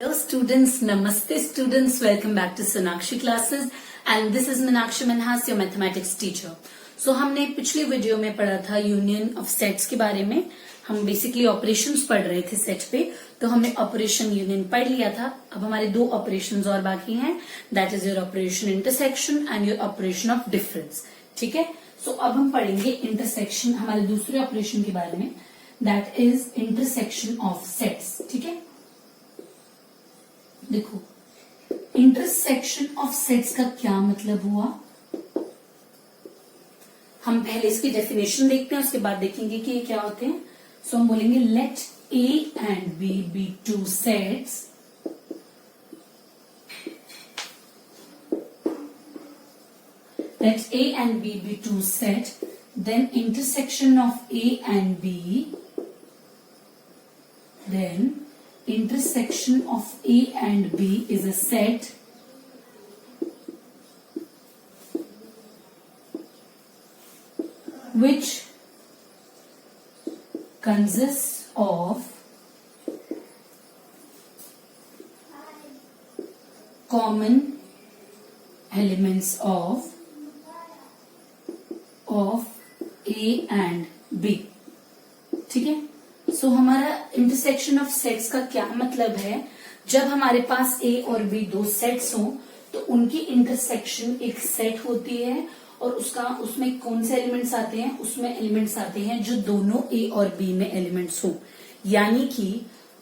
Hello students, Namaste students, welcome back to Sonakshi classes and this is Meenakshi Manhas, your mathematics teacher. So हमने पिछली video में पढ़ा था union of sets के बारे में. हम बेसिकली ऑपरेशंस पढ़ रहे थे सेट पे, तो हमने ऑपरेशन यूनियन पढ़ लिया था. अब हमारे दो ऑपरेशंस और बाकी हैं, that is your operation intersection and your operation of difference. ठीक है, सो अब हम पढ़ेंगे इंटरसेक्शन, हमारे दूसरे ऑपरेशन के बारे में, that is intersection of sets. ठीक है, देखो इंटरसेक्शन ऑफ सेट्स का क्या मतलब हुआ. हम पहले इसकी डेफिनेशन देखते हैं, उसके बाद देखेंगे कि ये क्या होते हैं. सो हम बोलेंगे let A and B two sets let A and B be two set, then intersection of A and B, then intersection of A and B is a set which consists of common elements of A and B. ठीक है, सो हमारा intersection of sets का क्या मतलब है. जब हमारे पास A और B दो सेट्स हों तो उनकी इंटरसेक्शन एक सेट होती है और उसमें कौन से एलिमेंट्स आते हैं, उसमें एलिमेंट्स आते हैं जो दोनों A और B में एलिमेंट्स हो. यानी कि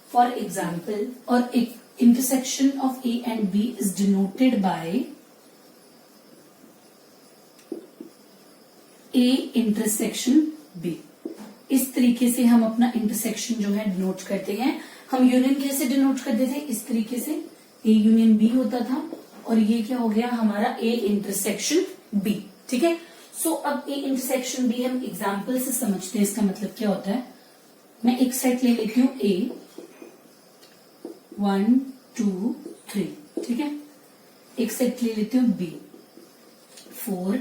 फॉर एग्जाम्पल, और एक intersection of A and B is denoted by A intersection B. इस तरीके से हम अपना इंटरसेक्शन जो है डिनोट करते हैं. हम यूनियन कैसे डिनोट करते थे, इस तरीके से A यूनियन B होता था और ये क्या हो गया हमारा A इंटरसेक्शन B. ठीक है, सो अब A इंटरसेक्शन B हम एग्जाम्पल से समझते हैं इसका मतलब क्या होता है. मैं एक सेट ले लेती हूँ A 1 2 3. ठीक है, एक सेट ले लेती हूँ B 4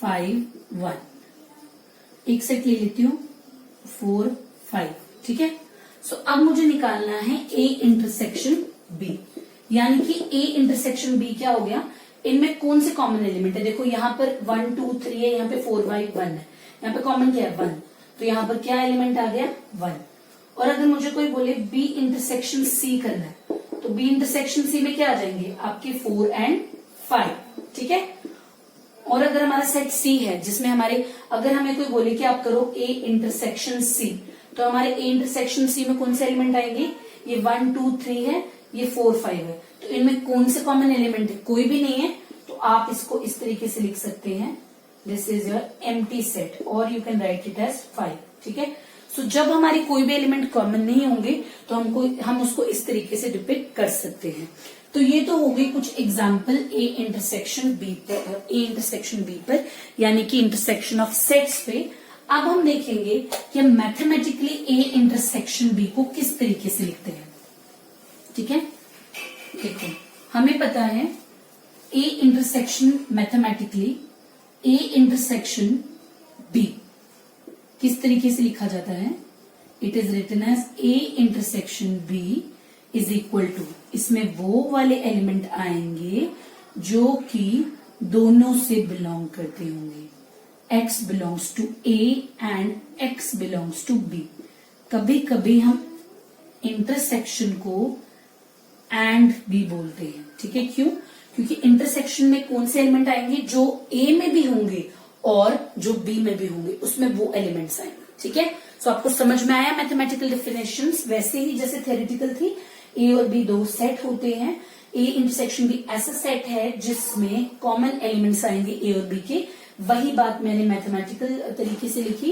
5 1. एक सेट ले लेती हूँ 4 5. ठीक है, सो अब मुझे निकालना है A इंटरसेक्शन B. यानी कि A इंटरसेक्शन B क्या हो गया, इनमें कौन से कॉमन एलिमेंट है. देखो यहाँ पर 1 2 3 है, यहाँ पे 4 5 1 है, यहाँ पे कॉमन क्या है 1. तो यहाँ पर क्या एलिमेंट आ गया 1. और अगर मुझे कोई बोले B इंटरसेक्शन C करना है तो B इंटरसेक्शन C में क्या आ जाएंगे आपके 4 एंड 5. ठीक है, और अगर हमारा सेट C है जिसमें हमारे, अगर हमें कोई बोले कि आप करो A इंटरसेक्शन C, तो हमारे A इंटरसेक्शन C में कौन से एलिमेंट आएंगे, ये 1 2 3 है, ये 4 5 है. तो इनमें कौन से कॉमन एलिमेंट है, कोई भी नहीं है. तो आप इसको इस तरीके से लिख सकते हैं, this is your empty set, और you can write it as 5. ठीक है, सो जब हमारी कोई भी एलिमेंट कॉमन नहीं होंगे तो हम उसको इस तरीके से डिपिक्ट कर सकते हैं. तो ये तो हो गई कुछ एग्जाम्पल A इंटरसेक्शन B पर, यानी कि इंटरसेक्शन ऑफ सेट्स पे. अब हम देखेंगे कि मैथमेटिकली A इंटरसेक्शन B को किस तरीके से लिखते हैं. ठीक है, देखो हमें पता है A intersection mathematically A intersection B किस तरीके से लिखा जाता है. It is written as A intersection B is equal to, इसमें वो वाले एलिमेंट आएंगे जो कि दोनों से बिलोंग करते होंगे. X belongs to A and X belongs to B. कभी कभी हम इंटरसेक्शन को एंड B बोलते हैं. ठीक है, क्यों, क्योंकि इंटरसेक्शन में कौन से एलिमेंट आएंगे जो A में भी होंगे और जो B में भी होंगे, उसमें वो एलिमेंट्स आएंगे. ठीक है, सो आपको समझ में आया मैथमेटिकल डेफिनेशंस. वैसे ही जैसे थ्योरेटिकल थी, A और B दो सेट होते हैं. A इंटरसेक्शन B ऐसा सेट है जिसमें कॉमन एलिमेंट्स आएंगे A और B के. वही बात मैंने मैथमेटिकल तरीके से लिखी.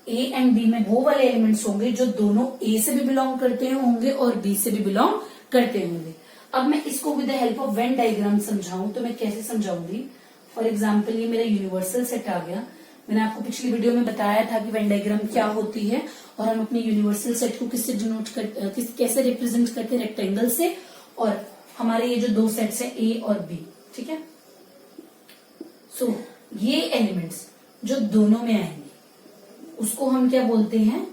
A एंड B में वो वाले एलिमेंट्स होंगे जो दोनों A से भी बिलोंग करते होंगे और B से भी बिलोंग करते होंगे. अब मैं इसको with the help of Venn diagram समझाऊं तो मैं कैसे समझाऊंगी. फॉर एग्जाम्पल, ये मेरा यूनिवर्सल सेट आ गया. मैंने आपको पिछली वीडियो में बताया था कि वेन डायग्राम क्या होती है और हम अपने यूनिवर्सल सेट को किससे डिनोट कैसे रिप्रेजेंट करते हैं, रेक्टेंगल से. और हमारे ये जो दो सेट्स है A और B. ठीक है, सो ये एलिमेंट्स जो दोनों में आएंगे उसको हम क्या बोलते हैं,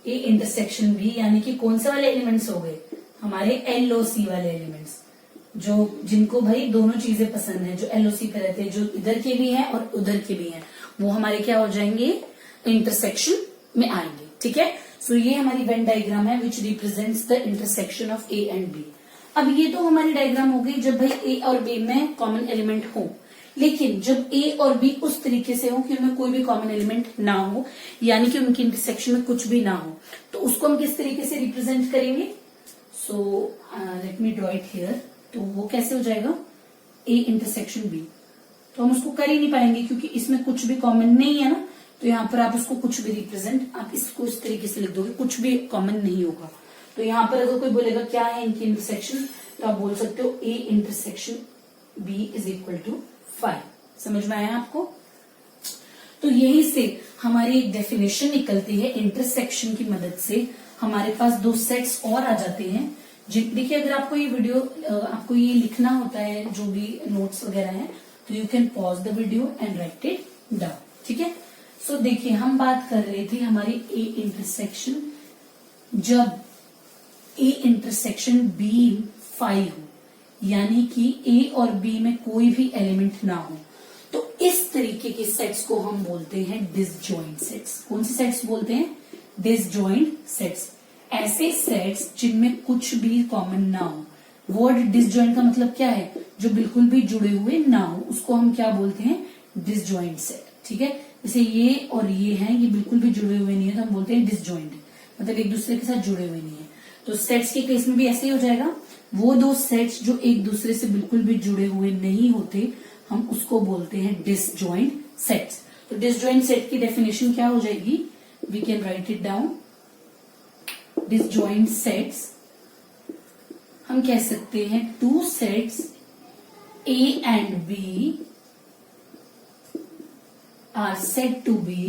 ए इंटरसेक्शन बी, यानी कि कौन से वाले एलिमेंट्स हो गए हमारे LOC वाले एलिमेंट्स, जो जिनको भाई दोनों चीजें पसंद है, जो LOC पे रहते हैं, जो इधर के भी हैं और उधर के भी हैं, वो हमारे क्या हो जाएंगे, इंटरसेक्शन में आएंगे। ठीक है, सो ये हमारी वेन डायग्राम है विच represents the intersection of A and B। अब ये तो हमारी डायग्राम हो गई जब भाई A और B में कॉमन एलिमेंट हो, लेकिन जब A और B उस तरीके से हो कि उनमें कोई भी कॉमन एलिमेंट ना हो, यानी कि उनकी इंटरसेक्शन में कुछ भी ना हो, तो उसको हम किस तरीके से रिप्रेजेंट करेंगे। So let me draw it here. तो वो कैसे हो जाएगा, A इंटरसेक्शन B। तो हम उसको कर ही नहीं पाएंगे क्योंकि इसमें कुछ भी कॉमन नहीं है ना, तो यहाँ पर आप उसको कुछ भी रिप्रेजेंट, आप इसको इस तरीके से लिख दोगे, कुछ भी कॉमन नहीं होगा। तो यहाँ पर अगर कोई बोलेगा क्या है इनकी इंटरसेक्शन, तो आप बोल सकते हो A intersection B is equal to 5। समझ में आया आपको। तो यही से हमारी एक डेफिनेशन निकलती है, इंटरसेक्शन की मदद से हमारे पास दो सेट्स और आ जाते हैं। देखिए अगर आपको ये वीडियो, आपको ये लिखना होता है जो भी नोट्स वगैरह है, तो you can pause the video and right it down. ठीक है, सो देखिए हम बात कर रहे थे हमारी A इंटरसेक्शन, जब A इंटरसेक्शन B 5 हो, यानी कि A और B में कोई भी एलिमेंट ना हो, तो इस तरीके के सेट्स को हम बोलते हैं डिसजॉइंट सेट्स। कौन से सेट्स बोलते हैं, डिसजॉइंट सेट्स। ऐसे सेट्स जिनमें कुछ भी कॉमन ना हो। वर्ड डिसजॉइंट का मतलब क्या है, जो बिल्कुल भी जुड़े हुए ना हो, उसको हम क्या बोलते हैं, डिसजॉइंट सेट। ठीक है, जैसे ये और ये हैं, ये बिल्कुल भी जुड़े हुए नहीं है, तो हम बोलते हैं डिसजॉइंट, मतलब एक दूसरे के साथ जुड़े हुए नहीं है। तो सेट्स के केस में भी ऐसे ही हो जाएगा। वो दो सेट्स जो एक दूसरे से बिल्कुल भी जुड़े हुए नहीं होते, हम उसको बोलते हैं डिसजॉइंट सेट्स। तो डिसजॉइंट सेट की डेफिनेशन क्या हो जाएगी, we can write it down. Disjoint sets हम कह सकते हैं two sets A and B are said to be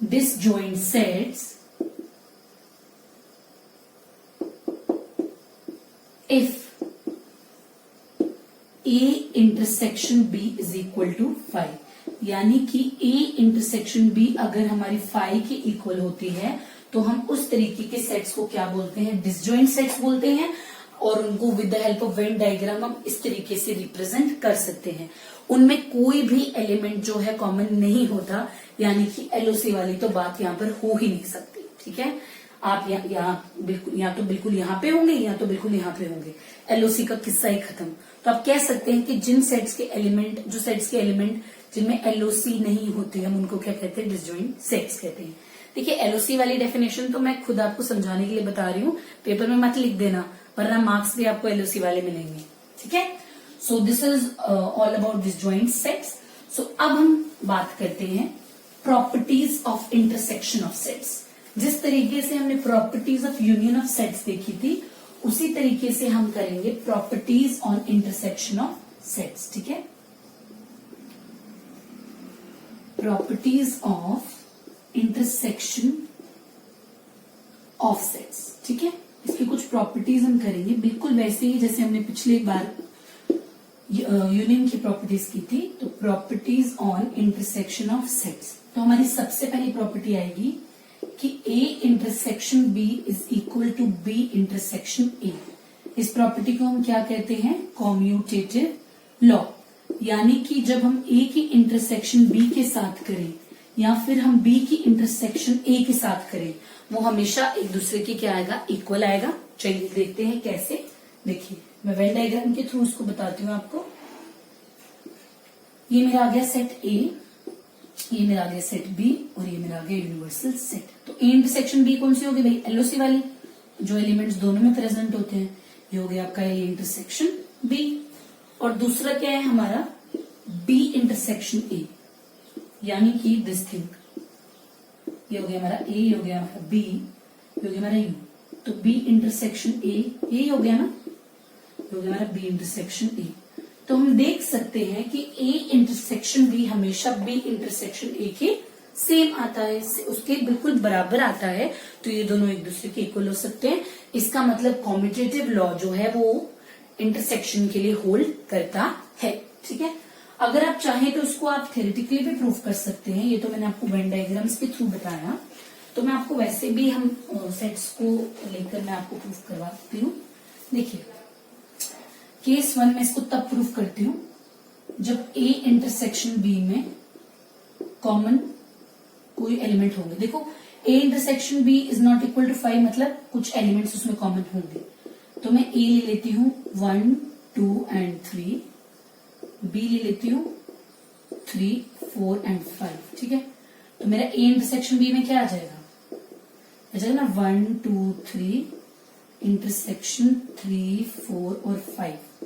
disjoint sets if A intersection B is equal to 5। यानी कि A इंटरसेक्शन B अगर हमारी 5 के इक्वल होती है, तो हम उस तरीके के सेट्स को क्या बोलते हैं, डिसजॉइंट सेट्स बोलते हैं। और उनको with the help of Venn diagram हम इस तरीके से रिप्रेजेंट कर सकते हैं। उनमें कोई भी एलिमेंट जो है कॉमन नहीं होता, यानी कि LOC वाली तो बात यहाँ पर हो ही नहीं सकती। ठीक है, आप बिल्कुल या तो बिल्कुल यहाँ पे होंगे या तो बिल्कुल यहाँ पे होंगे, LOC का किस्सा ही खत्म। तो आप कह सकते हैं कि जिन सेट्स के एलिमेंट, जो सेट्स के एलिमेंट जिनमें LOC नहीं होते, हम उनको क्या कहते हैं, डिसजॉइंट सेट्स कहते हैं। देखिए LOC वाली डेफिनेशन तो मैं खुद आपको समझाने के लिए बता रही हूँ, पेपर में मत लिख देना, वरना मार्क्स भी आपको LOC वाले मिलेंगे। ठीक है, so this is all about disjoint sets. So अब हम बात करते हैं properties of intersection of sets. जिस तरीके से हमने properties of union of sets देखी थी, उसी तरीके से हम करेंगे properties on intersection of sets. ठीक है, properties of intersection of sets. ठीक है, इसकी कुछ प्रॉपर्टीज हम करेंगे बिल्कुल वैसे ही जैसे हमने पिछली बार यूनियन की प्रॉपर्टीज की थी। तो properties on intersection of sets, तो हमारी सबसे पहली प्रॉपर्टी आएगी कि A intersection B is equal to B intersection A। इस प्रॉपर्टी को हम क्या कहते हैं, कॉम्यूटेटिव लॉ। यानी कि जब हम A की इंटरसेक्शन B के साथ करें या फिर हम B की इंटरसेक्शन A के साथ करें, वो हमेशा एक दूसरे के क्या आएगा, इक्वल आएगा। चलिए देखते हैं कैसे। देखिए मैं वेन डायग्राम के थ्रू उसको बताती हूँ आपको। ये मेरा आ गया सेट A, ये मेरा आ गया सेट B और ये मेरा आ गया यूनिवर्सल सेट। तो A इंटरसेक्शन B कौन सी होगी भाई, LOC वाली, जो एलिमेंट्स दोनों में प्रेजेंट होते हैं। ये हो गया आपका A इंटरसेक्शन B। और दूसरा क्या है हमारा, B इंटरसेक्शन A, यानी कि दिस थिंग। ये हो गया हमारा A, ये हो गया हमारा B, ये हो गया हमारा U। तो B इंटरसेक्शन A, यही हो गया ना, ये हो गया हमारा B इंटरसेक्शन A। तो हम देख सकते हैं कि A इंटरसेक्शन B हमेशा B इंटरसेक्शन A के सेम आता है, उसके बिल्कुल बराबर आता है। तो ये दोनों एक दूसरे के इक्वल हो सकते हैं। इसका मतलब कॉम्यूटेटिव लॉ जो है वो इंटरसेक्शन के लिए होल्ड करता है। ठीक है, अगर आप चाहें तो इसको आप थ्योरेटिकली भी प्रूव कर सकते हैं। ये तो मैंने आपको वेन डायग्राम्स के थ्रू बताया। तो मैं आपको वैसे भी हम सेट्स को लेकर मैं आपको प्रूफ करवाती हूँ। देखिए केस 1 में इसको तब प्रूफ करती हूँ जब ए इंटरसेक्शन बी में कॉमन कोई एलिमेंट होंगे। देखो A intersection B is not equal to 5, मतलब कुछ एलिमेंट्स उसमें कॉमन होंगे। तो मैं ए ले लेती हूँ 1, 2 एंड 3, बी ले लेती हूँ 3, 4 एंड 5। ठीक है, तो मेरा ए इंटरसेक्शन बी में क्या आ जाएगा, आ जाएगा ना 1, 2, 3 इंटरसेक्शन 3, 4 और 5।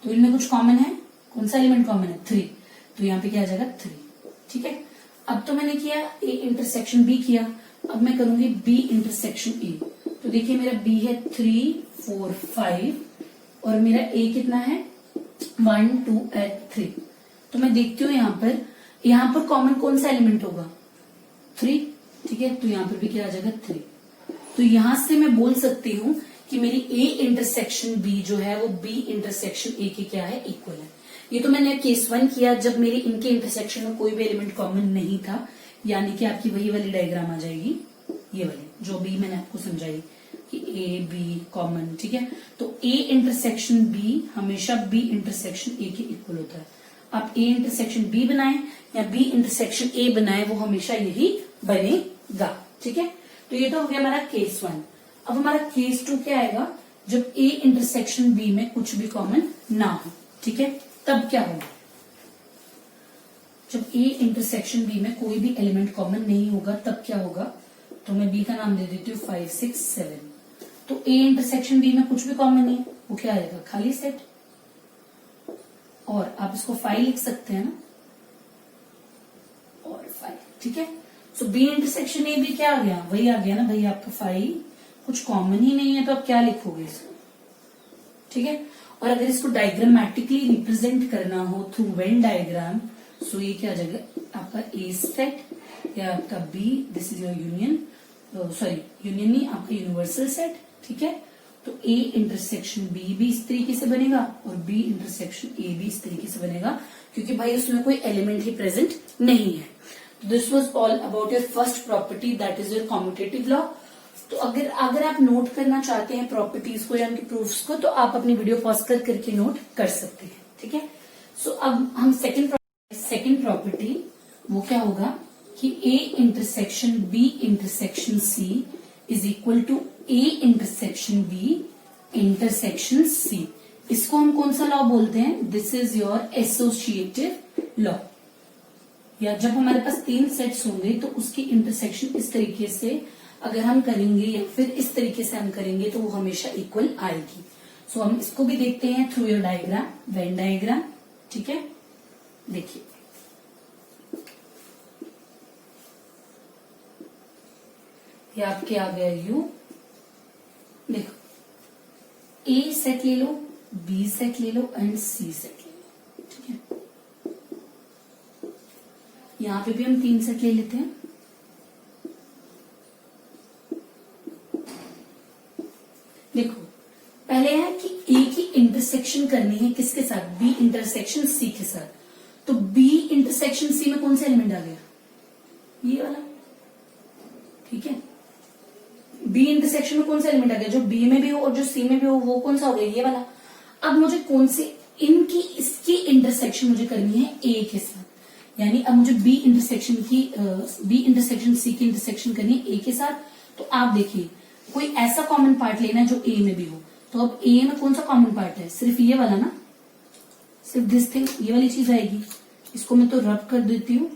तो इनमें कुछ कॉमन है, कौन सा एलिमेंट कॉमन है, 3। तो यहाँ पे क्या आ जाएगा 3। ठीक है, अब तो मैंने किया ए इंटरसेक्शन बी किया, अब मैं करूंगी बी इंटरसेक्शन ए। तो देखिए मेरा बी है 3, 4, 5 और मेरा ए कितना है 1, 2 एंड 3। तो मैं देखती हूँ यहाँ पर कॉमन कौन सा एलिमेंट होगा, 3। ठीक है, तो यहाँ पर भी क्या आ जाएगा 3। तो यहां से मैं बोल सकती हूँ कि मेरी ए इंटरसेक्शन बी जो है वो बी इंटरसेक्शन ए के क्या है, इक्वल है। ये तो मैंने केस 1 किया जब मेरे इनके इंटरसेक्शन में कोई भी एलिमेंट कॉमन नहीं था, यानी कि आपकी वही वाली डायग्राम आ जाएगी, ये वाली जो भी मैंने आपको समझाई कि ए बी कॉमन। ठीक है, तो ए इंटरसेक्शन बी हमेशा बी इंटरसेक्शन ए के इक्वल होता है। आप ए इंटरसेक्शन बी बनाए या बी इंटरसेक्शन ए बनाए, वो हमेशा यही बनेगा। ठीक है, तो ये तो हो गया हमारा केस 1। अब हमारा केस 2 क्या आएगा, जब ए इंटरसेक्शन बी में कुछ भी कॉमन ना हो। ठीक है, तब क्या होगा, जब ए इंटरसेक्शन बी में कोई भी एलिमेंट कॉमन नहीं होगा तब क्या होगा। तो मैं बी का नाम दे देती हूँ 5, 6, 7। तो ए इंटरसेक्शन बी में कुछ भी कॉमन नहीं, वो क्या आएगा, खाली सेट। और आप इसको 5 लिख सकते हैं ना, और 5। ठीक है, सो बी इंटरसेक्शन ए भी क्या आ गया, वही आ गया ना भाई आपका 5। कुछ कॉमन ही नहीं है तो आप क्या लिखोगे इसको। ठीक है, और अगर इसको डायग्रामेटिकली रिप्रेजेंट करना हो थ्रू वेन डायग्राम, सो ये क्या आ जाएगा आपका ए सेट या आपका B, this is your union, sorry union नहीं, आपका यूनिवर्सल सेट। ठीक है, तो ए इंटरसेक्शन बी भी इस तरीके से बनेगा और बी इंटरसेक्शन ए भी इस तरीके से बनेगा, क्योंकि भाई उसमें कोई एलिमेंट ही प्रेजेंट नहीं है। This was all about your first property, that is your commutative law. तो अगर आप नोट करना चाहते हैं प्रॉपर्टीज को या उनके प्रूफ्स को, तो आप अपनी वीडियो पॉज करके नोट कर सकते हैं। ठीक है, सो अब हम सेकंड प्रॉपर्टी वो क्या होगा कि A intersection B intersection C is equal to A intersection B intersection C. इसको हम कौन सा लॉ बोलते हैं, this is your associative law. या जब हमारे पास 3 सेट्स होंगे तो उसकी इंटरसेक्शन इस तरीके से अगर हम करेंगे या फिर इस तरीके से हम करेंगे तो वो हमेशा इक्वल आएगी। सो हम इसको भी देखते हैं through your diagram, Venn diagram. ठीक है, देखिए ये आपके आ गया यू। देखो ए सेट ले लो, बी सेट ले लो एंड सी सेट ले लो। ठीक है, यहां पे भी हम 3 सेट ले लेते हैं। देखो पहले है कि ए की इंटरसेक्शन करनी है किसके साथ, बी इंटरसेक्शन सी के साथ। तो बी इंटरसेक्शन सी में कौन सा एलिमेंट आ गया, ये वाला। ठीक है, बी इंटरसेक्शन में कौन सा एलिमेंट आ गया, जो बी में भी हो और जो सी में भी हो, वो कौन सा हो गया, ये वाला। अब मुझे कौन सी इसकी इंटरसेक्शन मुझे करनी है ए के साथ, यानी अब मुझे बी इंटरसेक्शन सी की इंटरसेक्शन करनी है ए के साथ। तो आप देखिए कोई ऐसा कॉमन पार्ट लेना है जो ए में भी हो। तो अब ए में कौन सा कॉमन पार्ट है, सिर्फ ये वाला ना, सिर्फ दिस थिंग, ये वाली चीज आएगी। इसको मैं तो रब कर देती हूँ,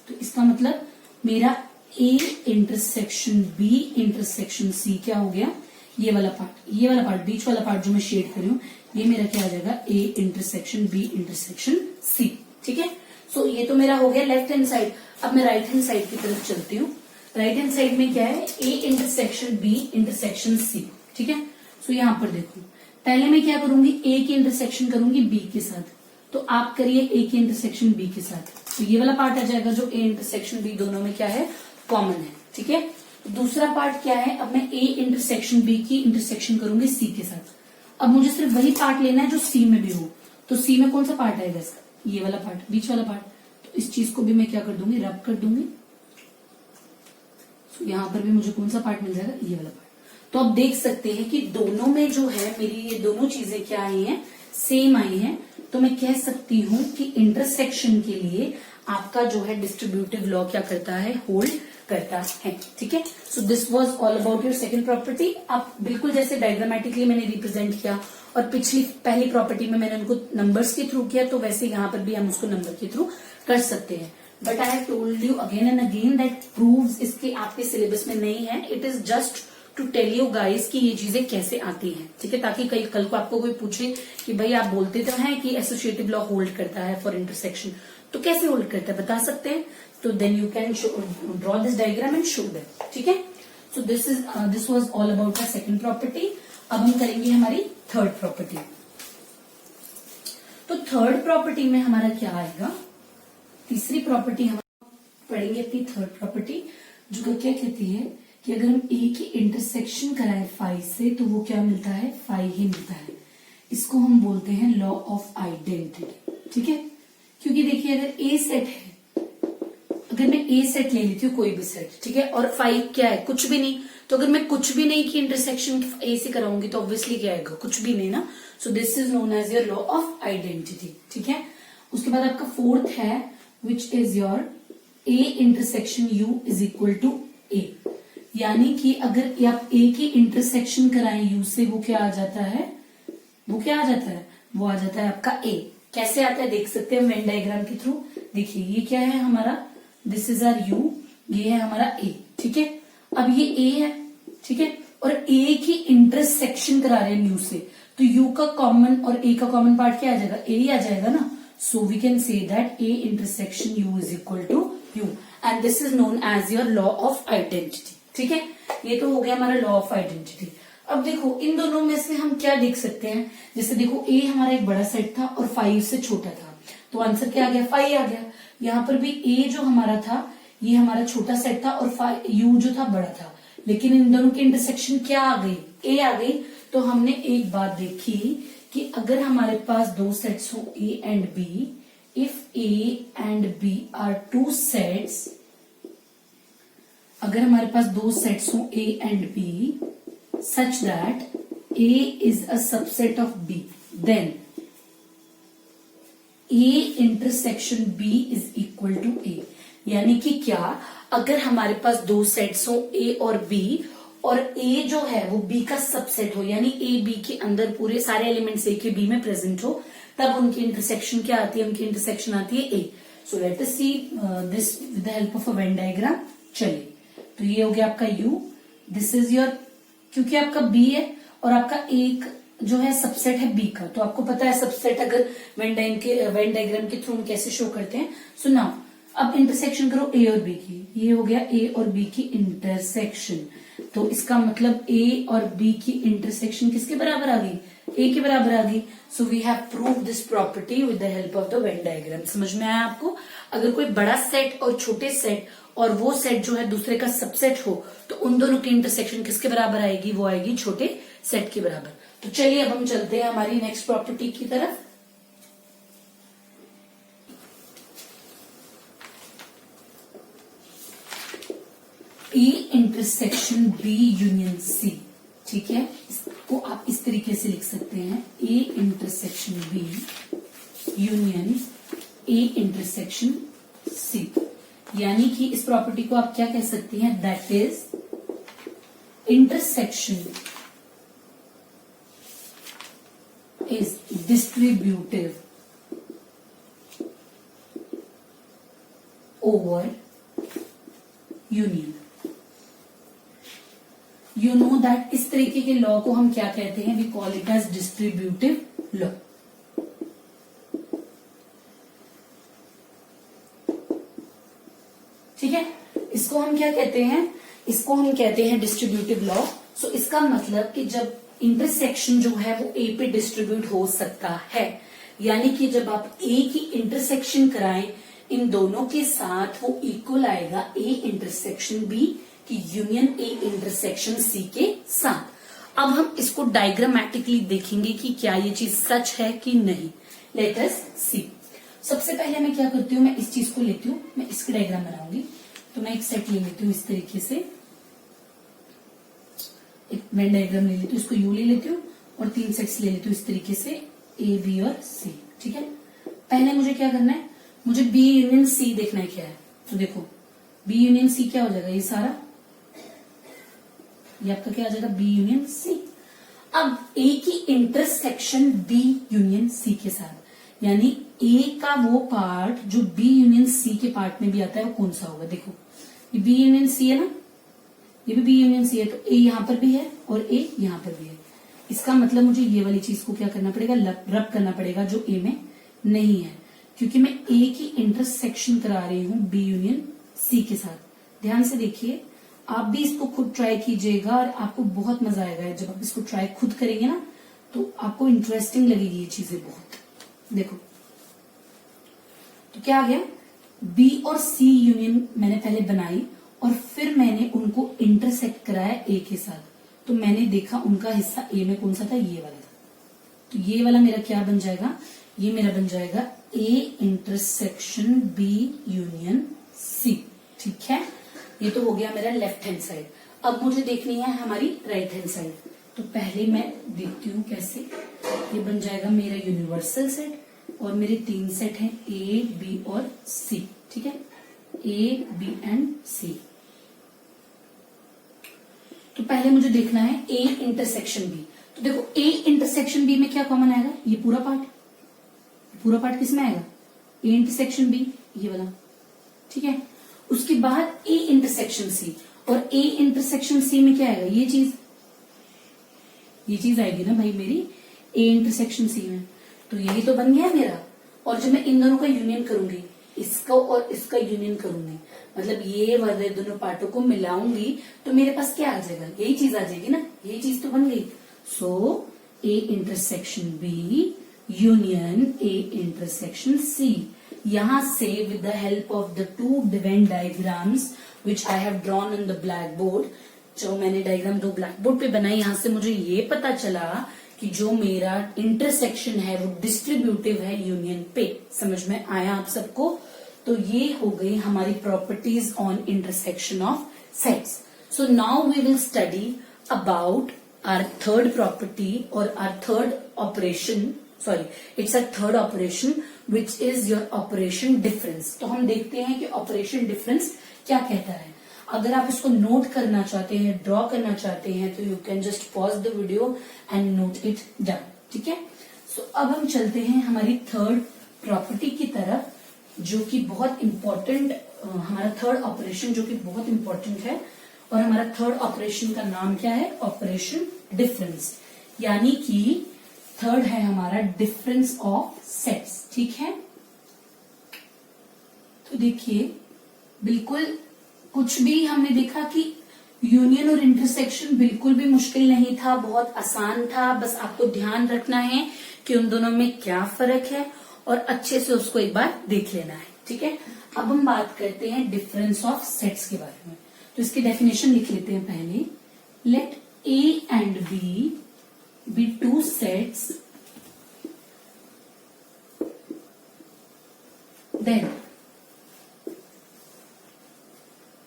तो इसका मतलब मेरा A intersection B intersection C क्या हो गया, ये वाला पार्ट बीच वाला पार्ट जो मैं शेड कर रही हूँ, ये मेरा क्या आ जाएगा, A intersection B intersection C. ठीक है, सो ये तो मेरा हो गया लेफ्ट हैंड साइड। अब मैं राइट हैंड साइड की तरफ चलती हूँ। राइट हैंड साइड में क्या है, A intersection B intersection C. ठीक है, सो यहां पर देखो पहले मैं क्या करूंगी, ए की इंटरसेक्शन करूंगी बी के साथ। तो आप करिए ए की इंटरसेक्शन बी के साथ, तो ये वाला पार्ट आ जाएगा जो ए इंटरसेक्शन बी दोनों में क्या है, कॉमन है। ठीक है, दूसरा पार्ट क्या है, अब मैं ए इंटरसेक्शन बी की इंटरसेक्शन करूंगी सी के साथ। अब मुझे सिर्फ वही पार्ट लेना है जो सी में भी हो। तो सी में कौन सा पार्ट आएगा इसका, ये वाला पार्ट, बीच वाला पार्ट। तो इस चीज को भी मैं क्या कर दूंगी, रब कर दूंगी। तो यहाँ पर भी मुझे कौन सा पार्ट मिल जाएगा, ये वाला पार्ट। तो आप देख सकते हैं कि दोनों में जो है मेरी ये दोनों चीजें क्या आई हैं, सेम आई हैं। तो मैं कह सकती हूँ कि इंटरसेक्शन के लिए आपका जो है डिस्ट्रीब्यूटिव लॉ क्या करता है, होल्ड करता है। ठीक है, so this was all about your second property. आप बिल्कुल जैसे डायग्रामेटिकली मैंने रिप्रेजेंट किया और पहली प्रॉपर्टी में मैंने उनको नंबर्स के थ्रू किया, तो वैसे यहाँ पर भी हम उसको नंबर के थ्रू कर सकते हैं। But I have told you again and again that proves इसके आपके सिलेबस में नहीं है। It is just to tell you guys कि ये चीजें कैसे आती हैं। ठीक है, ताकि कल को आपको कोई पूछे कि भाई आप बोलते तो हैं कि एसोसिएटिव लॉ होल्ड करता है फॉर इंटरसेक्शन, तो कैसे होल्ड करता है बता सकते हैं। तो then you can draw this diagram and show that. ठीक है, so this was all about the second property. अब हम करेंगे हमारी थर्ड प्रॉपर्टी। तो थर्ड प्रॉपर्टी में हमारा क्या आएगा, तीसरी प्रॉपर्टी हम पढ़ेंगे अपनी थर्ड प्रॉपर्टी, जो क्या कहती है कि अगर हम ए की इंटरसेक्शन कराएं फाई से तो वो क्या मिलता है, फाई ही मिलता है। इसको हम बोलते हैं लॉ ऑफ आइडेंटिटी। ठीक है, क्योंकि देखिए अगर ए सेट है, अगर मैं ए सेट ले लेती हूँ कोई भी सेट, ठीक है, और फाई क्या है, कुछ भी नहीं, तो अगर मैं कुछ भी नहीं की इंटरसेक्शन ए से कराऊंगी तो ऑब्वियसली क्या आएगा, कुछ भी नहीं ना। So this is known as your law of identity. ठीक है, उसके बाद आपका फोर्थ है which is your A intersection U is equal to A, यानी कि अगर आप ए की इंटरसेक्शन कराएं यू से, वो क्या आ जाता है, वो क्या आ जाता है, वो आ जाता है आपका ए। कैसे आता है देख सकते हैं वेन डायग्राम के थ्रू। देखिए ये क्या है हमारा, दिस इज आर यू, ये है हमारा ए। ठीक है, अब ये ए है, ठीक है, और ए की इंटरसेक्शन करा रहे हैं यू से, तो यू का कॉमन और ए का कॉमन पार्ट क्या आ जाएगा, ए ही आ जाएगा ना। So we can say that A intersection U is equal to U, and this is known as your law of identity. ठीक है, ये तो हो गया हमारा लॉ ऑफ आइडेंटिटी। अब देखो इन दोनों में से हम क्या देख सकते हैं, जैसे देखो ए हमारा एक बड़ा सेट था और 5 से छोटा था, तो आंसर क्या आ गया, 5 आ गया। यहाँ पर भी ए जो हमारा था ये हमारा छोटा सेट था और यू जो था बड़ा था, लेकिन इन दोनों की इंटरसेक्शन क्या आ गई, ए आ गई। तो हमने एक बात देखी कि अगर हमारे पास दो सेट्स हो A and B, if A and B are two sets, अगर हमारे पास दो सेट्स हो A and B such that A is a subset of B, then A intersection B is equal to A. यानी कि क्या, अगर हमारे पास दो सेट्स हो ए और बी, और ए जो है वो बी का सबसेट हो, यानी ए बी के अंदर पूरे सारे एलिमेंट्स ए के बी में प्रेजेंट हो, तब उनकी इंटरसेक्शन क्या आती है, उनकी इंटरसेक्शन आती है A. So let us see this with the help of a Venn diagram. चलिए, तो ये हो गया आपका u, दिस इज योर, क्योंकि आपका b है और आपका एक जो है सबसेट है b का, तो आपको पता है सबसेट अगर वेन डायग्राम के थ्रू हम कैसे शो करते हैं। सो नाउ अब इंटरसेक्शन करो a और b की, ये हो गया a और b की इंटरसेक्शन, तो इसका मतलब a और b की इंटरसेक्शन किसके बराबर आ गई, a के बराबर आ गई। So we have proved this property with the help of the Venn diagram. समझ में आया आपको, अगर कोई बड़ा सेट और छोटे सेट और वो सेट जो है दूसरे का सबसेट हो, तो उन दोनों की इंटरसेक्शन किसके बराबर आएगी, वो आएगी छोटे सेट के बराबर। तो चलिए अब हम चलते हैं हमारी नेक्स्ट प्रॉपर्टी की तरफ। A intersection B union C, ठीक है, इसको आप इस तरीके से लिख सकते हैं, A intersection B union A intersection C. यानी कि इस प्रॉपर्टी को आप क्या कह सकती हैं, that is intersection is distributive over union. You know that इस तरीके के लॉ को हम क्या कहते हैं, we call it as distributive law. ठीक है, इसको हम क्या कहते हैं, इसको हम कहते हैं डिस्ट्रीब्यूटिव लॉ। सो इसका मतलब कि जब इंटरसेक्शन जो है वो ए पे डिस्ट्रीब्यूट हो सकता है, यानी कि जब आप ए की इंटरसेक्शन कराएं इन दोनों के साथ, वो इक्वल आएगा ए इंटरसेक्शन बी की यूनियन ए इंटरसेक्शन सी के साथ। अब हम इसको डायग्रामेटिकली देखेंगे कि क्या ये चीज सच है कि नहीं। लेट अस सी। सबसे पहले मैं क्या करती हूँ, मैं इस चीज को लेती हूँ, मैं इसकी डायग्राम बनाऊंगी। तो मैं एक सेट ले लेती हूँ इस तरीके से, एक वेन डायग्राम ले लेती हूँ, इसको यू ले लेती हूँ और 3 सेट्स ले लेती हूँ इस तरीके से, ए बी और सी। ठीक है, पहले मुझे क्या करना है, मुझे बी यूनियन सी देखना है क्या है। तो देखो बी यूनियन सी क्या हो जाएगा, ये सारा ये आपका क्या आ जाएगा, बी यूनियन सी। अब ए की इंटरसेक्शन बी यूनियन सी के साथ, यानी ए का वो पार्ट जो बी यूनियन सी के पार्ट में भी आता है वो कौन सा होगा। देखो ये बी यूनियन सी है ना, ये भी बी यूनियन सी है, तो ए यहां पर भी है और ए यहां पर भी है। इसका मतलब मुझे ये वाली चीज को क्या करना पड़ेगा, रब करना पड़ेगा जो ए में नहीं है, क्योंकि मैं ए की इंटरसेक्शन करा रही हूं बी यूनियन सी के साथ। ध्यान से देखिए, आप भी इसको खुद ट्राई कीजिएगा और आपको बहुत मजा आएगा। जब आप इसको ट्राई खुद करेंगे ना तो आपको इंटरेस्टिंग लगेगी ये चीजें बहुत। देखो तो क्या आ गया, बी और सी यूनियन मैंने पहले बनाई और फिर मैंने उनको इंटरसेक्ट कराया ए के साथ, तो मैंने देखा उनका हिस्सा ए में कौन सा था, ये वाला था। तो ये वाला मेरा क्या बन जाएगा, ये मेरा बन जाएगा A intersection B union C. ठीक है, ये तो हो गया मेरा लेफ्ट हैंड साइड। अब मुझे देखनी है हमारी राइट हैंड साइड। तो पहले मैं देखती हूँ कैसे, ये बन जाएगा मेरा यूनिवर्सल सेट और मेरे 3 सेट हैं ए बी और सी। ठीक है, ए बी एंड सी। तो पहले मुझे देखना है ए इंटरसेक्शन बी। तो देखो ए इंटरसेक्शन बी में क्या कॉमन आएगा, ये पूरा पार्ट किसमें आएगा, ए इंटरसेक्शन बी, ये वाला। ठीक है, उसके बाद ए इंटरसेक्शन सी, और ए इंटरसेक्शन सी में क्या आएगा, ये चीज आएगी ना भाई मेरी ए इंटरसेक्शन सी में। तो यही तो बन गया मेरा। और जब मैं इन दोनों का यूनियन करूंगी, इसका और इसका यूनियन करूंगी, मतलब ये वाले दोनों पार्टों को मिलाऊंगी, तो मेरे पास क्या आ जाएगा, यही चीज आ जाएगी ना, यही चीज तो बन गई। So A intersection B union A intersection C. यहां से with the help of the 2 Venn diagrams which I have drawn on the black board, जो मैंने डायग्राम 2 ब्लैक बोर्ड पे बनाई, यहां से मुझे ये पता चला कि जो मेरा इंटरसेक्शन है वो डिस्ट्रीब्यूटिव है यूनियन पे। समझ में आया आप सबको। तो ये हो गई हमारी properties on intersection of sets. So now we will study about our third property और our third operation, sorry it's a third operation which is your operation difference. तो हम देखते हैं कि ऑपरेशन डिफरेंस क्या कहता है। अगर आप इसको नोट करना चाहते हैं, ड्रॉ करना चाहते हैं, तो you can just pause the video and note it down. ठीक है, सो अब हम चलते हैं हमारी थर्ड प्रॉपर्टी की तरफ, जो कि बहुत इंपॉर्टेंट, हमारा थर्ड ऑपरेशन जो कि बहुत इंपॉर्टेंट है। और हमारा थर्ड ऑपरेशन का नाम क्या है, ऑपरेशन डिफरेंस, यानी कि थर्ड है हमारा डिफरेंस ऑफ सेट्स। ठीक है, तो देखिए बिल्कुल कुछ भी हमने देखा कि यूनियन और इंटरसेक्शन बिल्कुल भी मुश्किल नहीं था, बहुत आसान था। बस आपको ध्यान रखना है कि उन दोनों में क्या फर्क है और अच्छे से उसको एक बार देख लेना है। ठीक है, अब हम बात करते हैं डिफरेंस ऑफ सेट्स के बारे में। तो इसकी डेफिनेशन लिख लेते हैं पहले। Let A and B 2 sets,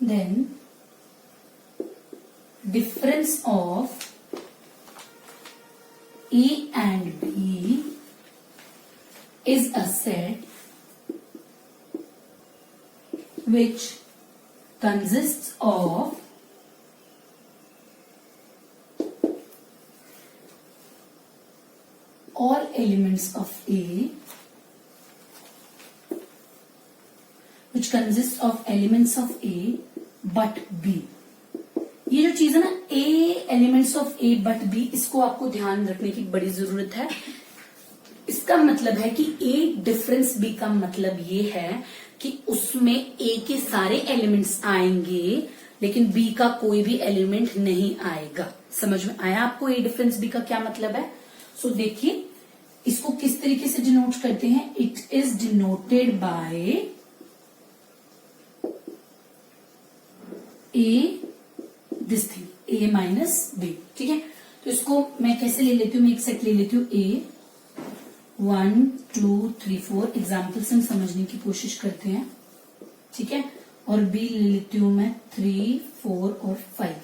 then difference of A and B is a set which consists of all elements of A, which consists of elements of A but B। ये जो चीज है ना A elements of A but B, इसको आपको ध्यान रखने की बड़ी जरूरत है। इसका मतलब है कि A डिफरेंस B का मतलब ये है कि उसमें A के सारे एलिमेंट्स आएंगे लेकिन B का कोई भी एलिमेंट नहीं आएगा। समझ में आया आपको A डिफरेंस B का क्या मतलब है। सो देखिए इसको किस तरीके से डिनोट करते हैं। It is denoted by A this thing A minus B। ठीक है, तो इसको मैं कैसे ले लेती हूँ, मैं एक सेट ले लेती हूँ A 1 2 3 4। एग्जाम्पल से हम समझने की कोशिश करते हैं। ठीक है, और B ले लेती हूँ मैं 3 4 और 5।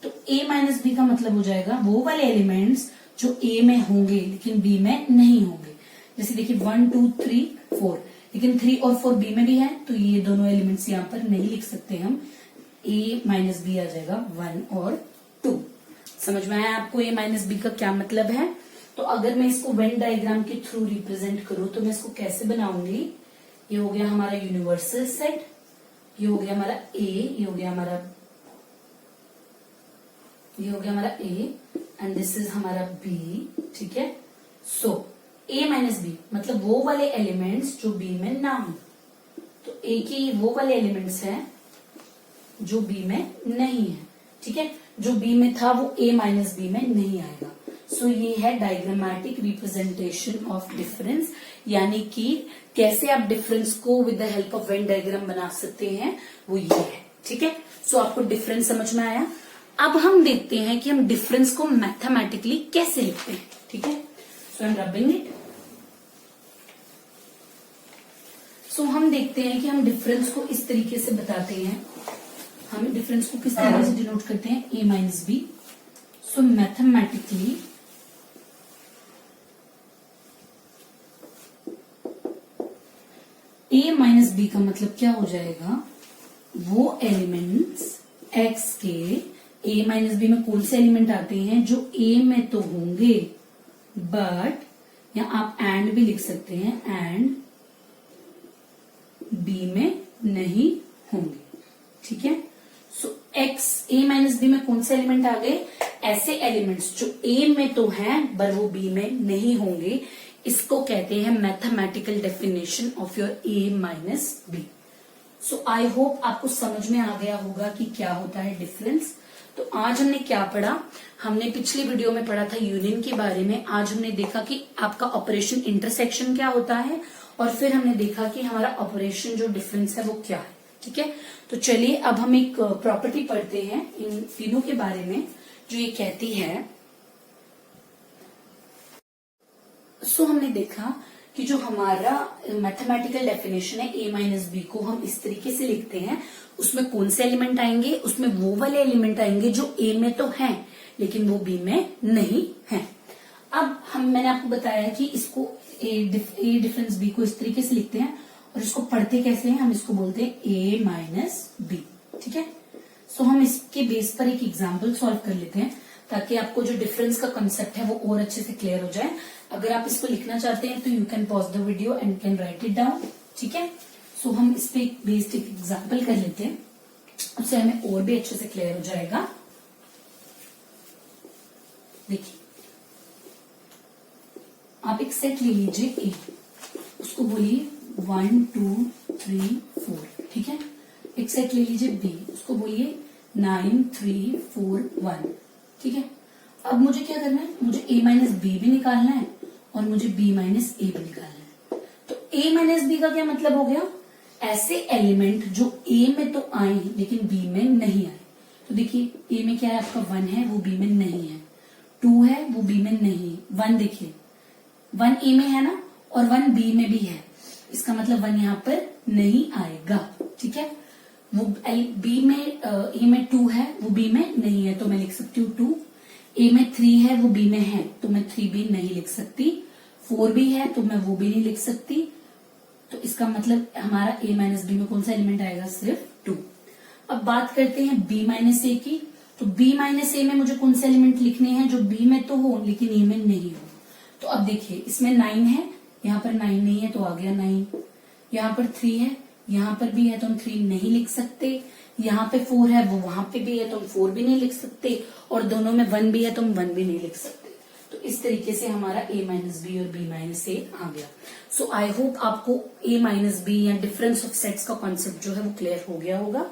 तो ए माइनस बी का मतलब हो जाएगा वो वाले एलिमेंट्स जो ए में होंगे लेकिन बी में नहीं होंगे। जैसे देखिए 1 2 3 4, लेकिन 3 और 4 बी में भी है, तो ये दोनों एलिमेंट्स यहाँ पर नहीं लिख सकते हम। ए माइनस बी आ जाएगा 1 और 2। समझ में आया आपको ए माइनस बी का क्या मतलब है? तो अगर मैं इसको वेन डायग्राम के थ्रू रिप्रेजेंट करूं तो मैं इसको कैसे बनाऊंगी? ये हो गया हमारा यूनिवर्सल सेट, ये हो गया हमारा ए, ये हो गया हमारा ए एंड दिस इज हमारा बी। ठीक है, सो ए माइनस बी मतलब वो वाले एलिमेंट्स जो बी में ना हो। तो ए की वो वाले एलिमेंट्स हैं जो बी में नहीं है। ठीक है, जो बी में था वो ए माइनस बी में नहीं आएगा। सो ये है डायग्रामेटिक रिप्रेजेंटेशन ऑफ डिफरेंस, यानी कि कैसे आप डिफरेंस को with the help of Venn diagram बना सकते हैं, वो ये है। ठीक है, सो आपको डिफरेंस समझ में आया। अब हम देखते हैं कि हम डिफरेंस को मैथमेटिकली कैसे लिखते हैं। ठीक है, सो आई एम रबिंग इट। सो हम देखते हैं कि हम डिफरेंस को इस तरीके से बताते हैं। हम डिफरेंस को किस तरीके से डिनोट करते हैं? ए माइनस बी। सो मैथमेटिकली ए माइनस बी का मतलब क्या हो जाएगा? वो एलिमेंट्स एक्स के ए माइनस बी में कौन से एलिमेंट आते हैं जो ए में तो होंगे बट, या आप एंड भी लिख सकते हैं, एंड बी में नहीं होंगे। ठीक है, सो एक्स ए माइनस बी में कौन से एलिमेंट आ गए? ऐसे एलिमेंट्स जो ए में तो हैं पर वो बी में नहीं होंगे। इसको कहते हैं mathematical definition of your A minus B. So I hope आपको समझ में आ गया होगा कि क्या होता है डिफरेंस। तो आज हमने क्या पढ़ा? हमने पिछली वीडियो में पढ़ा था यूनियन के बारे में। आज हमने देखा कि आपका ऑपरेशन इंटरसेक्शन क्या होता है, और फिर हमने देखा कि हमारा ऑपरेशन जो डिफरेंस है वो क्या है। ठीक है, तो चलिए अब हम एक प्रॉपर्टी पढ़ते हैं इन तीनों के बारे में, जो ये कहती है। सो हमने देखा कि जो हमारा मैथमेटिकल डेफिनेशन है ए माइनस बी को हम इस तरीके से लिखते हैं। उसमें कौन से एलिमेंट आएंगे? उसमें वो वाले एलिमेंट आएंगे जो ए में तो हैं लेकिन वो बी में नहीं हैं। अब मैंने आपको बताया कि इसको ए डिफरेंस बी को इस तरीके से लिखते हैं, और इसको पढ़ते कैसे हैं? हम इसको बोलते हैं ए माइनस बी। ठीक है, सो हम इसके बेस पर एक एग्जाम्पल सॉल्व कर लेते हैं ताकि आपको जो डिफरेंस का कंसेप्ट है वो और अच्छे से क्लियर हो जाए। अगर आप इसको लिखना चाहते हैं तो you can pause the video and can write it down. ठीक है, सो हम इस पे बेस्ड एक एग्जाम्पल कर लेते हैं, उससे हमें और भी अच्छे से क्लियर हो जाएगा। देखिए, आप एक सेट ले लीजिए ए, उसको बोलिए 1 2 3 4। ठीक है, एक सेट ले लीजिए बी, उसको बोलिए 9 3 4 1। ठीक है, अब मुझे क्या करना है? मुझे ए माइनस बी भी निकालना है और मुझे बी माइनस ए भी निकालना है। तो ए माइनस बी का क्या मतलब हो गया? ऐसे एलिमेंट जो ए में तो आए लेकिन बी में नहीं आए। तो देखिए ए में क्या है आपका 1 है, वो बी में नहीं है। 2 है, वो बी में नहीं। 1 देखिए 1 ए में है ना, और 1 बी में भी है। इसका मतलब 1 यहाँ पर नहीं आएगा। ठीक है, वो बी में ए में 2 है, वो बी में नहीं है, तो मैं लिख सकती हूँ 2। ए में 3 है, वो बी में है, तो मैं 3 भी नहीं लिख सकती। 4 भी है तो मैं वो भी नहीं लिख सकती। तो इसका मतलब हमारा ए माइनस बी में कौन सा एलिमेंट आएगा? सिर्फ 2। अब बात करते हैं बी माइनस ए की। तो बी माइनस ए में मुझे कौन से एलिमेंट लिखने हैं जो बी में तो हो लेकिन ए में नहीं हो? तो अब देखिए, इसमें 9 है, यहाँ पर 9 नहीं है तो आ गया 9। यहाँ पर 3 है, यहाँ पर भी है तो हम 3 नहीं लिख सकते। यहाँ पे 4 है, वो वहां पे भी है तो हम 4 भी नहीं लिख सकते, और दोनों में 1 भी है तो हम 1 भी नहीं लिख सकते। तो इस तरीके से हमारा ए माइनस बी और बी माइनस ए आ गया। सो आई होप आपको ए माइनस बी या डिफरेंस ऑफ सेट्स का कॉन्सेप्ट जो है वो क्लियर हो गया होगा।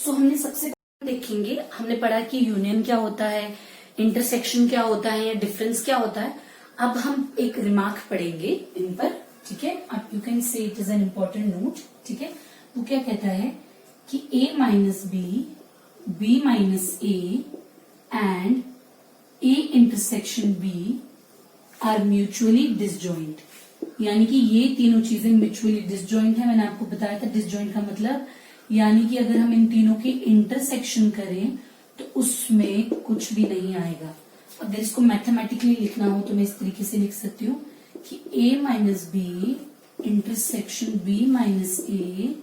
सो हमने सबसे पहले देखेंगे, हमने पढ़ा कि यूनियन क्या होता है, इंटरसेक्शन क्या होता है, या डिफरेंस क्या होता है। अब हम एक रिमार्क पढ़ेंगे इन पर। ठीक है, अब you can say it is an important note. ठीक है, वो क्या कहता है कि A minus B minus A and A intersection B are mutually disjoint. यानी कि ये तीनों चीजें म्यूचुअली डिसजॉइंट है। मैंने आपको बताया था डिसजॉइंट का मतलब, यानी कि अगर हम इन तीनों के इंटरसेक्शन करें तो उसमें कुछ भी नहीं आएगा। अगर इसको मैथमेटिकली लिखना हो तो मैं इस तरीके से लिख सकती हूँ कि a minus B intersection b minus A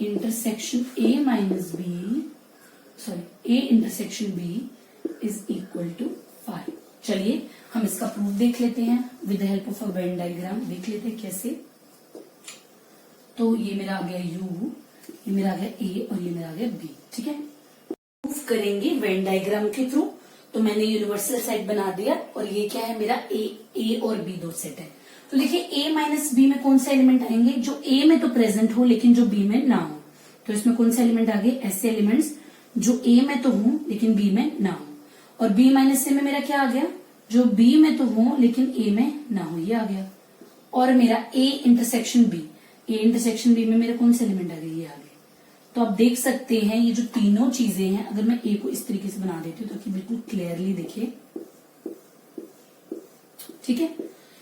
intersection a minus B sorry a intersection b is equal to 5। चलिए हम इसका प्रूफ देख लेते हैं with the help of a Venn diagram. देख लेते हैं कैसे। तो ये मेरा आ गया u, ये मेरा आ गया a और ये मेरा आ गया b। ठीक है, प्रूफ करेंगे वेन डायग्राम के थ्रू। तो मैंने यूनिवर्सल सेट बना दिया और ये क्या है मेरा a और b दो सेट है। तो देखिए a माइनस बी में कौन से एलिमेंट आएंगे जो a में तो प्रेजेंट हो लेकिन जो b में ना हो। तो इसमें कौन से एलिमेंट आ गए, ऐसे एलिमेंट्स जो a में तो हो लेकिन b में ना हो। और b माइनस ए में मेरा क्या आ गया, जो b में तो हो लेकिन a में ना हो, ये आ गया। और मेरा a इंटरसेक्शन b में मेरे कौन से एलिमेंट आ गए, ये आ गए। तो आप देख सकते हैं ये जो तीनों चीजें हैं, अगर मैं a को इस तरीके से बना देती हूँ ताकि बिल्कुल क्लियरली देखिए। ठीक है,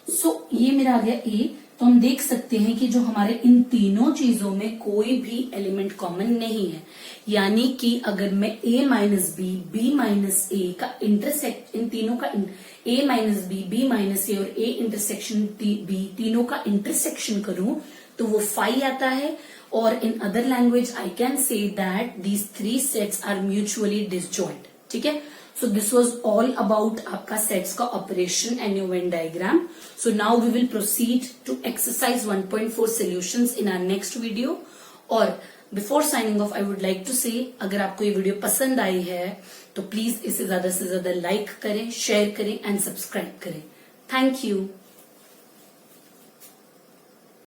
सो ये मेरा आ गया a। तो हम देख सकते हैं कि जो हमारे इन तीनों चीजों में कोई भी एलिमेंट कॉमन नहीं है। यानी कि अगर मैं a माइनस बी माइनस ए का इंटरसेक्ट, इन तीनों का a माइनस बी माइनस ए और a इंटरसेक्शन b तीनों का इंटरसेक्शन करूं तो वो 5 आता है। और in other language I can say that these 3 sets are mutually disjoint. ठीक है, so this was all about आपका सेट्स का operation and your Venn diagram. so now we will proceed to exercise 1.4 solutions in our next video। और before signing off I would like to say, अगर आपको ये video पसंद आई है तो please इसे ज्यादा से ज्यादा लाइक करें, शेयर करें एंड सब्सक्राइब करें। Thank you.